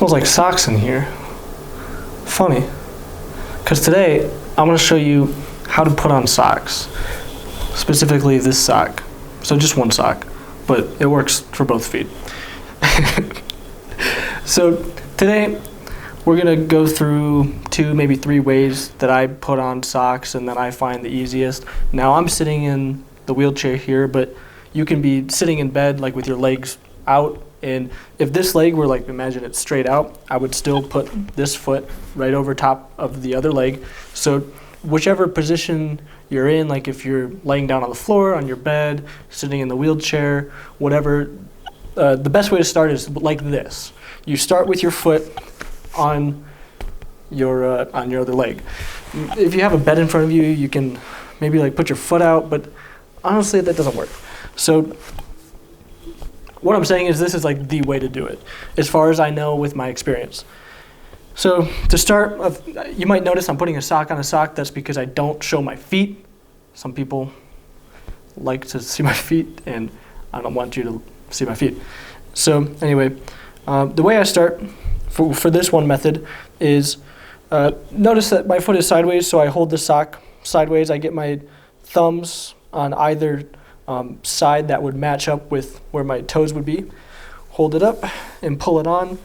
Smells like socks in here. Funny. Because today, I'm going to show you how to put on socks. Specifically this sock. So just one sock, but it works for both feet. So today, we're going to go through 2, maybe 3 ways that I put on socks and that I find the easiest. Now I'm sitting in the wheelchair here, but you can be sitting in bed like with your legs out, and if this leg were like, imagine it's straight out, I would still put this foot right over top of the other leg. So whichever position you're in, like if you're laying down on the floor, on your bed, sitting in the wheelchair, whatever, the best way to start is like this. You start with your foot on your other leg. If you have a bed in front of you, you can maybe like put your foot out, but honestly that doesn't work. So what I'm saying is this is like the way to do it, as far as I know with my experience. So to start, you might notice I'm putting a sock on a sock. That's because I don't show my feet. Some people like to see my feet, and I don't want you to see my feet. So anyway, the way I start for this one method is, notice that my foot is sideways, so I hold the sock sideways. I get my thumbs on either side that would match up with where my toes would be. Hold it up and pull it on.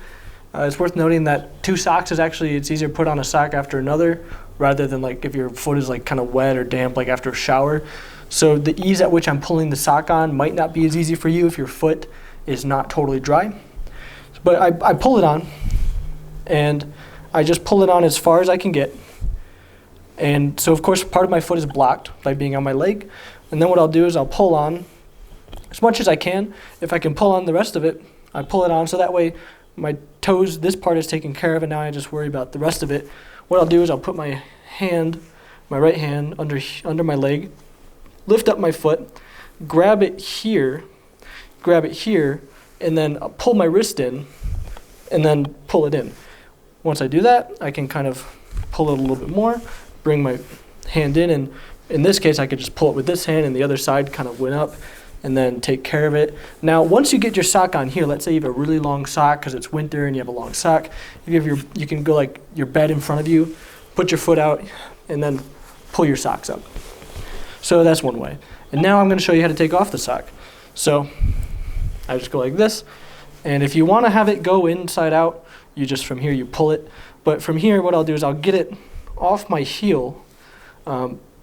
It's worth noting that 2 socks is actually, it's easier to put on a sock after another rather than like if your foot is like kind of wet or damp like after a shower. So the ease at which I'm pulling the sock on might not be as easy for you if your foot is not totally dry. But I pull it on, and I just pull it on as far as I can get. And so of course part of my foot is blocked by being on my leg. And then what I'll do is I'll pull on as much as I can. If I can pull on the rest of it, I pull it on so that way my toes, this part is taken care of, and now I just worry about the rest of it. What I'll do is I'll put my hand, my right hand under my leg, lift up my foot, grab it here, and then I'll pull my wrist in, and then pull it in. Once I do that, I can kind of pull it a little bit more, bring my hand in, and in this case, I could just pull it with this hand and the other side kind of went up and then take care of it. Now, once you get your sock on here, let's say you have a really long sock because it's winter and you have a long sock, you can go like your bed in front of you, put your foot out, and then pull your socks up. So that's one way. And now I'm going to show you how to take off the sock. So I just go like this, and if you want to have it go inside out, you just from here you pull it. But from here, what I'll do is I'll get it off my heel.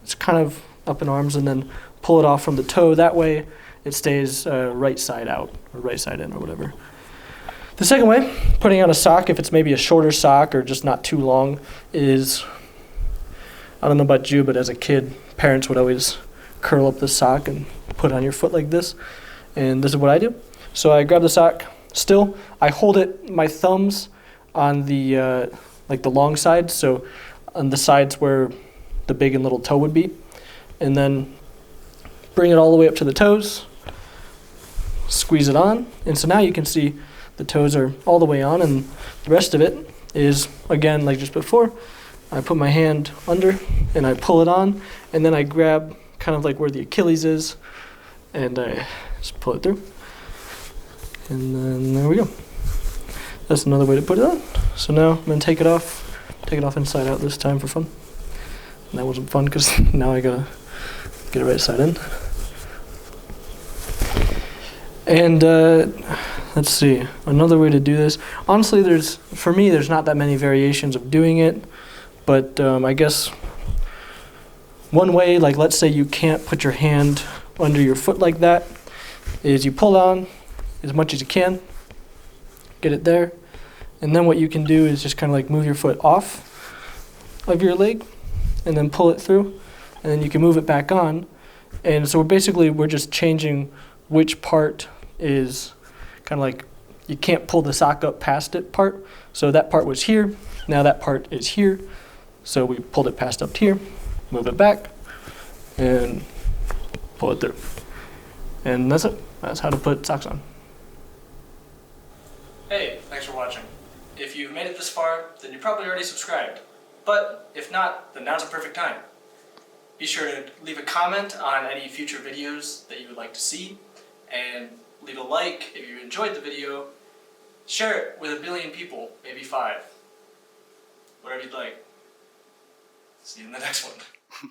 It's kind of up in arms, and then pull it off from the toe. That way it stays right side out or right side in or whatever. The second way, putting on a sock, if it's maybe a shorter sock or just not too long, is, I don't know about you, but as a kid, parents would always curl up the sock and put it on your foot like this. And this is what I do. So I grab the sock. Still, I hold it, my thumbs on the like the long side, so on the sides where the big and little toe would be, and then bring it all the way up to the toes, squeeze it on, and so now you can see the toes are all the way on, and the rest of it is, again, like just before, I put my hand under and I pull it on, and then I grab kind of like where the Achilles is, and I just pull it through, and then there we go. That's another way to put it on. So now I'm going to take it off inside out this time for fun. And that wasn't fun because now I gotta get it right side in. And let's see, another way to do this. Honestly, for me, there's not that many variations of doing it, but I guess one way, like let's say you can't put your hand under your foot like that, is you pull on as much as you can, get it there, and then what you can do is just kind of like move your foot off of your leg, and then pull it through, and then you can move it back on. And so we're just changing which part is kind of like, you can't pull the sock up past it part. So that part was here, now that part is here. So we pulled it past up here, move it back, and pull it through. And that's it. That's how to put socks on. Hey, thanks for watching. If you've made it this far, then you're probably already subscribed. But if not, then now's a perfect time. Be sure to leave a comment on any future videos that you would like to see, and leave a like if you enjoyed the video, Share it with 1 billion people, maybe 5. Whatever you'd like. See you in the next one.